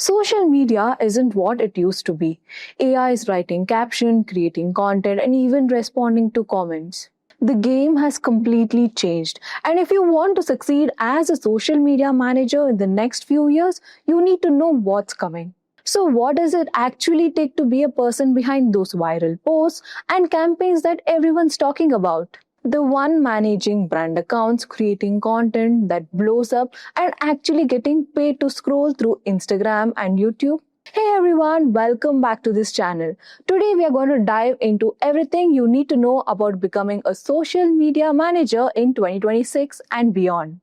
Social media isn't what it used to be. AI is writing caption, creating content, and even responding to comments. The game has completely changed. And if you want to succeed as a social media manager in the next few years, you need to know what's coming. So, what does it actually take to be a person behind those viral posts and campaigns that everyone's talking about? The one managing brand accounts, creating content that blows up, and actually getting paid to scroll through Instagram and YouTube. Hey everyone, welcome back to this channel. Today we are going to dive into everything you need to know about becoming a social media manager in 2026 and beyond.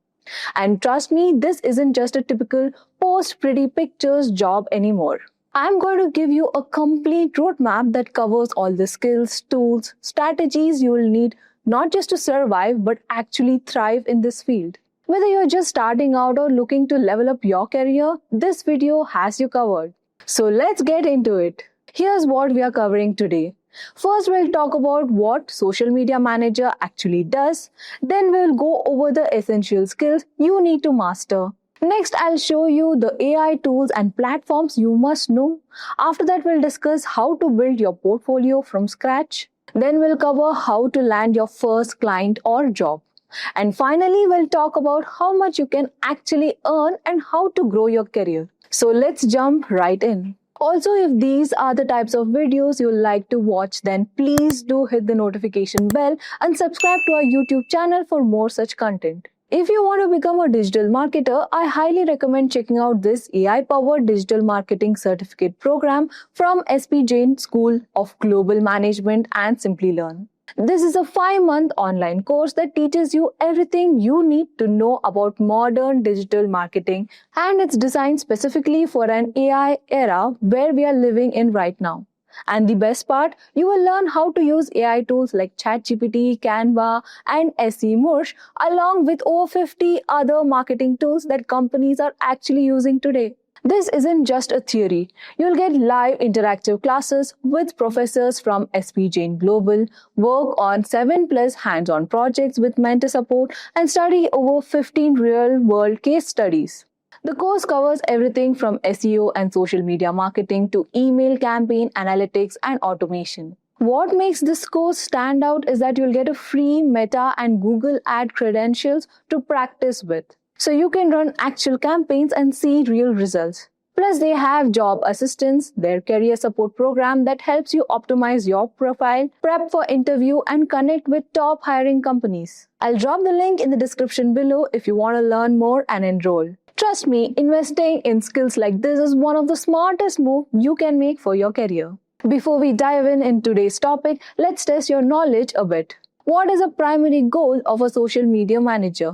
And trust me, this isn't just a typical post pretty pictures job anymore. I'm going to give you a complete roadmap that covers all the skills, tools, strategies you will need not just to survive but actually thrive in this field. Whether you're just starting out or looking to level up your career, this video has you covered. So let's get into it. Here's what we are covering today. First, we'll talk about what social media manager actually does. Then we'll go over the essential skills you need to master. Next, I'll show you the AI tools and platforms you must know. After that, we'll discuss how to build your portfolio from scratch. Then we'll cover how to land your first client or job. And finally, we'll talk about how much you can actually earn and how to grow your career. So let's jump right in. Also, if these are the types of videos you like to watch, then please do hit the notification bell and subscribe to our YouTube channel for more such content. If you want to become a digital marketer, I highly recommend checking out this AI-powered digital marketing certificate program from SP Jain School of Global Management and Simplilearn. This is a 5-month online course that teaches you everything you need to know about modern digital marketing, and it's designed specifically for an AI era where we are living in right now. And the best part, you will learn how to use AI tools like ChatGPT, Canva, and SEMrush, along with over 50 other marketing tools that companies are actually using today. This isn't just a theory. You'll get live interactive classes with professors from SP Jain Global, work on 7+ hands-on projects with mentor support, and study over 15 real-world case studies. The course covers everything from SEO and social media marketing to email campaign analytics and automation. What makes this course stand out is that you'll get a free Meta and Google Ad credentials to practice with. So you can run actual campaigns and see real results. Plus, they have job assistance, their career support program that helps you optimize your profile, prep for interview, and connect with top hiring companies. I'll drop the link in the description below if you want to learn more and enroll. Trust me, investing in skills like this is one of the smartest moves you can make for your career. Before we dive in today's topic, let's test your knowledge a bit. What is a primary goal of a social media manager?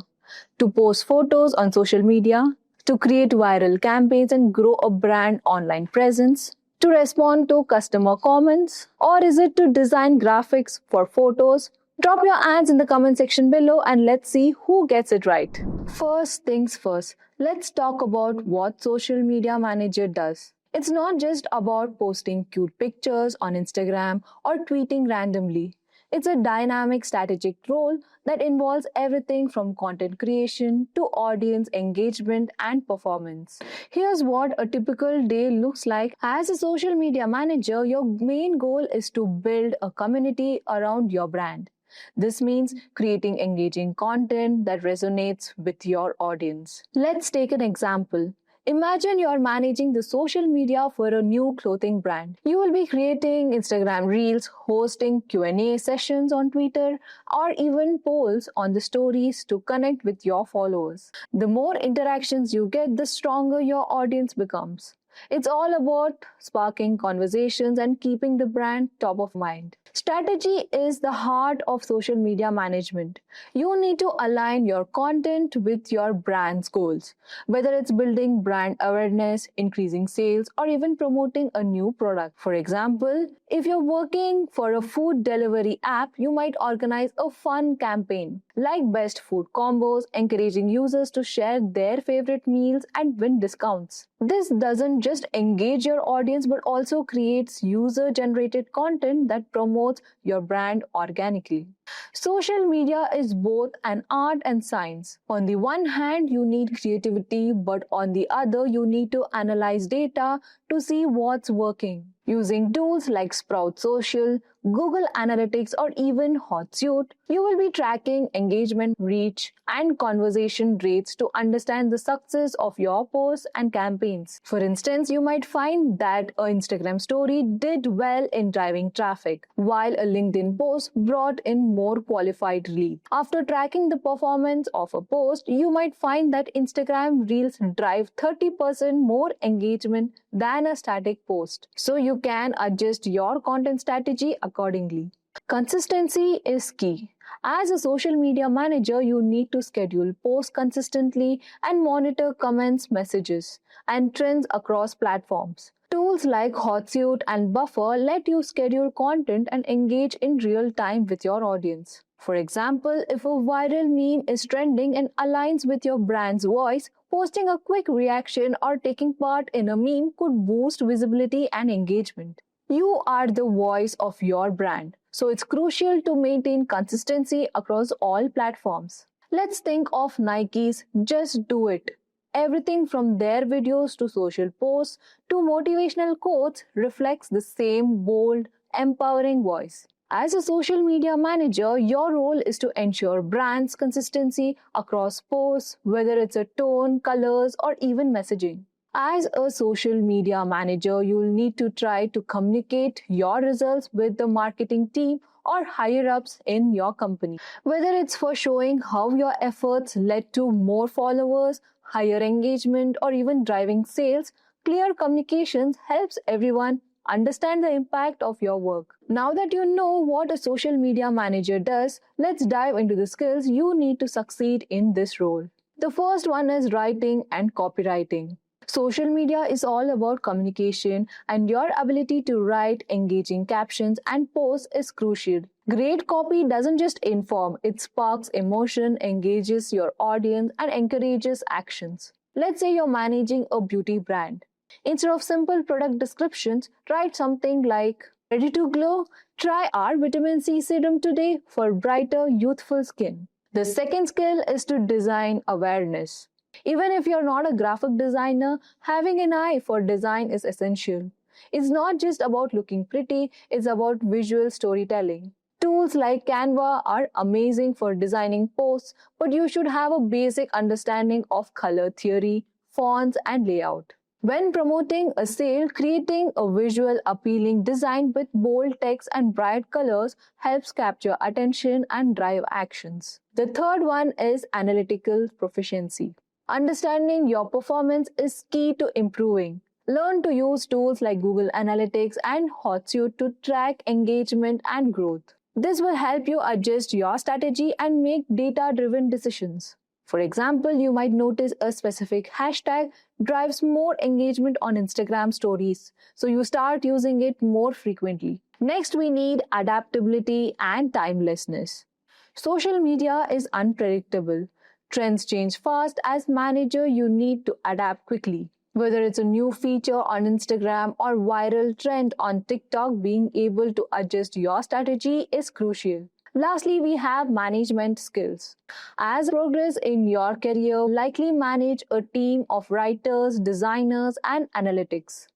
To post photos on social media, to create viral campaigns and grow a brand online presence, to respond to customer comments, or is it to design graphics for photos? Drop your answers in the comment section below and let's see who gets it right. First things first, let's talk about what social media manager does. It's not just about posting cute pictures on Instagram or tweeting randomly. It's a dynamic strategic role that involves everything from content creation to audience engagement and performance. Here's what a typical day looks like. As a social media manager, your main goal is to build a community around your brand. This means creating engaging content that resonates with your audience. Let's take an example. Imagine you're managing the social media for a new clothing brand. You will be creating Instagram Reels, hosting Q&A sessions on Twitter, or even polls on the stories to connect with your followers. The more interactions you get, the stronger your audience becomes. It's all about sparking conversations and keeping the brand top of mind. Strategy is the heart of social media management. You need to align your content with your brand's goals, whether it's building brand awareness, increasing sales, or even promoting a new product. For example, if you're working for a food delivery app, you might organize a fun campaign like best food combos, encouraging users to share their favorite meals and win discounts. This doesn't don't just engage your audience but also creates user generated content that promotes your brand organically. Social media is both an art and science. On the one hand, you need creativity, but on the other, you need to analyze data to see what's working. Using tools like Sprout Social, Google Analytics, or even Hotsuite, you will be tracking engagement, reach, and conversation rates to understand the success of your posts and campaigns. For instance, you might find that an Instagram story did well in driving traffic, while a LinkedIn post brought in more qualified leads. After tracking the performance of a post, you might find that Instagram Reels drive 30% more engagement than a static post. So you can adjust your content strategy accordingly. Consistency is key. As a social media manager, you need to schedule posts consistently and monitor comments, messages, and trends across platforms. Tools like Hotsuite and Buffer let you schedule content and engage in real time with your audience. For example, if a viral meme is trending and aligns with your brand's voice, posting a quick reaction or taking part in a meme could boost visibility and engagement. You are the voice of your brand, so it's crucial to maintain consistency across all platforms. Let's think of Nike's Just Do It. Everything from their videos to social posts to motivational quotes reflects the same bold, empowering voice. As a social media manager, your role is to ensure brand's consistency across posts, whether it's a tone, colors, or even messaging. As a social media manager, you'll need to try to communicate your results with the marketing team or higher ups in your company. Whether it's for showing how your efforts led to more followers, higher engagement, or even driving sales, clear communications helps everyone understand the impact of your work. Now that you know what a social media manager does, let's dive into the skills you need to succeed in this role. The first one is writing and copywriting. Social media is all about communication, and your ability to write engaging captions and posts is crucial. Great copy doesn't just inform, it sparks emotion, engages your audience, and encourages actions. Let's say you're managing a beauty brand. Instead of simple product descriptions, write something like, "Ready to glow? Try our vitamin C serum today for brighter, youthful skin." The second skill is to design awareness. Even if you're not a graphic designer, having an eye for design is essential. It's not just about looking pretty, it's about visual storytelling. Tools like Canva are amazing for designing posts, but you should have a basic understanding of color theory, fonts, and layout. When promoting a sale, creating a visual appealing design with bold text and bright colors helps capture attention and drive actions. The third one is analytical proficiency. Understanding your performance is key to improving. Learn to use tools like Google Analytics and Hotsuite to track engagement and growth. This will help you adjust your strategy and make data-driven decisions. For example, you might notice a specific hashtag drives more engagement on Instagram stories, so you start using it more frequently. Next, we need adaptability and timelessness. Social media is unpredictable. Trends change fast. As manager, you need to adapt quickly. Whether it's a new feature on Instagram or viral trend on TikTok, being able to adjust your strategy is crucial. Lastly, we have management skills. As you progress in your career, likely manage a team of writers, designers, and analytics.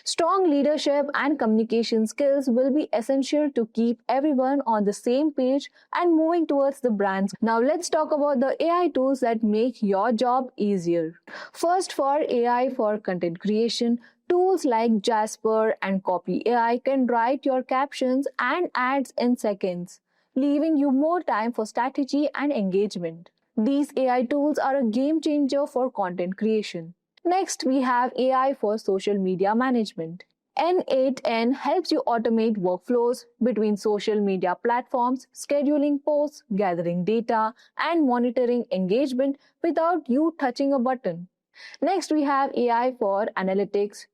Strong leadership and communication skills will be essential to keep everyone on the same page and moving towards the brands. Now let's talk about the AI tools that make your job easier. First, for AI for content creation, tools like Jasper and Copy AI can write your captions and ads in seconds, leaving you more time for strategy and engagement. These AI tools are a game changer for content creation. Next, we have AI for social media management. N8N helps you automate workflows between social media platforms, scheduling posts, gathering data, and monitoring engagement without you touching a button. Next, we have AI for analytics.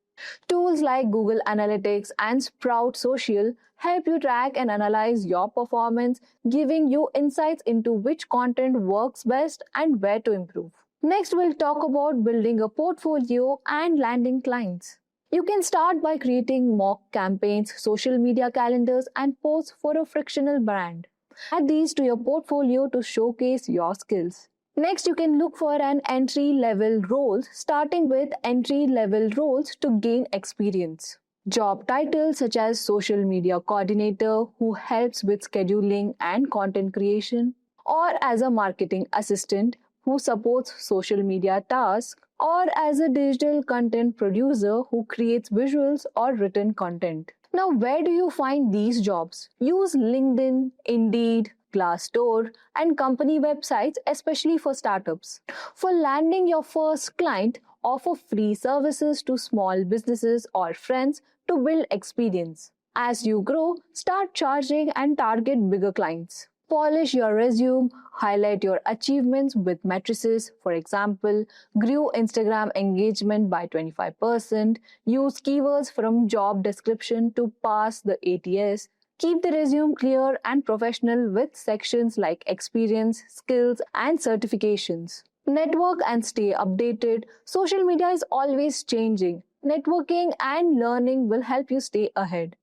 Tools like Google Analytics and Sprout Social help you track and analyze your performance, giving you insights into which content works best and where to improve. Next, we'll talk about building a portfolio and landing clients. You can start by creating mock campaigns, social media calendars, and posts for a frictional brand. Add these to your portfolio to showcase your skills. Next, you can look for an entry level roles, starting with entry level roles to gain experience. Job titles such as social media coordinator who helps with scheduling and content creation, or as a marketing assistant who supports social media tasks, or as a digital content producer who creates visuals or written content. Now, where do you find these jobs? Use LinkedIn, Indeed, Glassdoor, and company websites, especially for startups. For landing your first client, offer free services to small businesses or friends to build experience. As you grow, start charging and target bigger clients. Polish your resume, highlight your achievements with matrices. For example, grew Instagram engagement by 25%, use keywords from job description to pass the ATS. Keep the resume clear and professional with sections like experience, skills, and certifications. Network and stay updated. Social media is always changing. Networking and learning will help you stay ahead.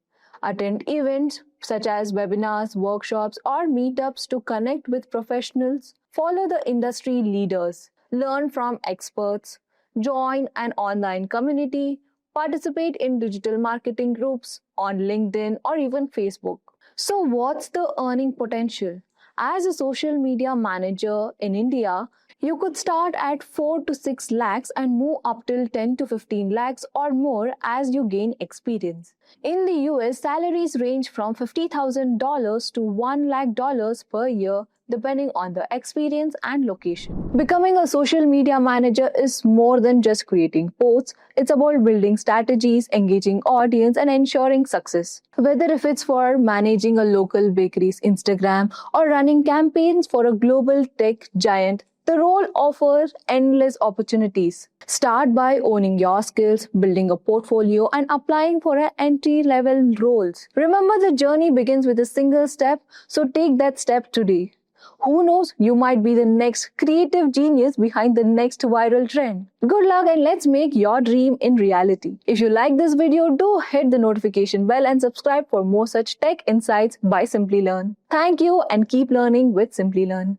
Attend events such as webinars, workshops, or meetups to connect with professionals. Follow the industry leaders. Learn from experts. Join an online community. Participate in digital marketing groups on LinkedIn or even Facebook. So, what's the earning potential? As a social media manager in India, you could start at 4 to 6 lakhs and move up till 10 to 15 lakhs or more as you gain experience. In the US, salaries range from $50,000 to $1 lakh per year depending on the experience and location. Becoming a social media manager is more than just creating posts. It's about building strategies, engaging audience, and ensuring success. Whether if it's for managing a local bakery's Instagram or running campaigns for a global tech giant, the role offers endless opportunities. Start by owning your skills, building a portfolio, and applying for an entry-level roles. Remember, the journey begins with a single step, so take that step today. Who knows, you might be the next creative genius behind the next viral trend. Good luck and let's make your dream in reality. If you like this video, do hit the notification bell and subscribe for more such tech insights by Simplilearn. Thank you and keep learning with Simplilearn.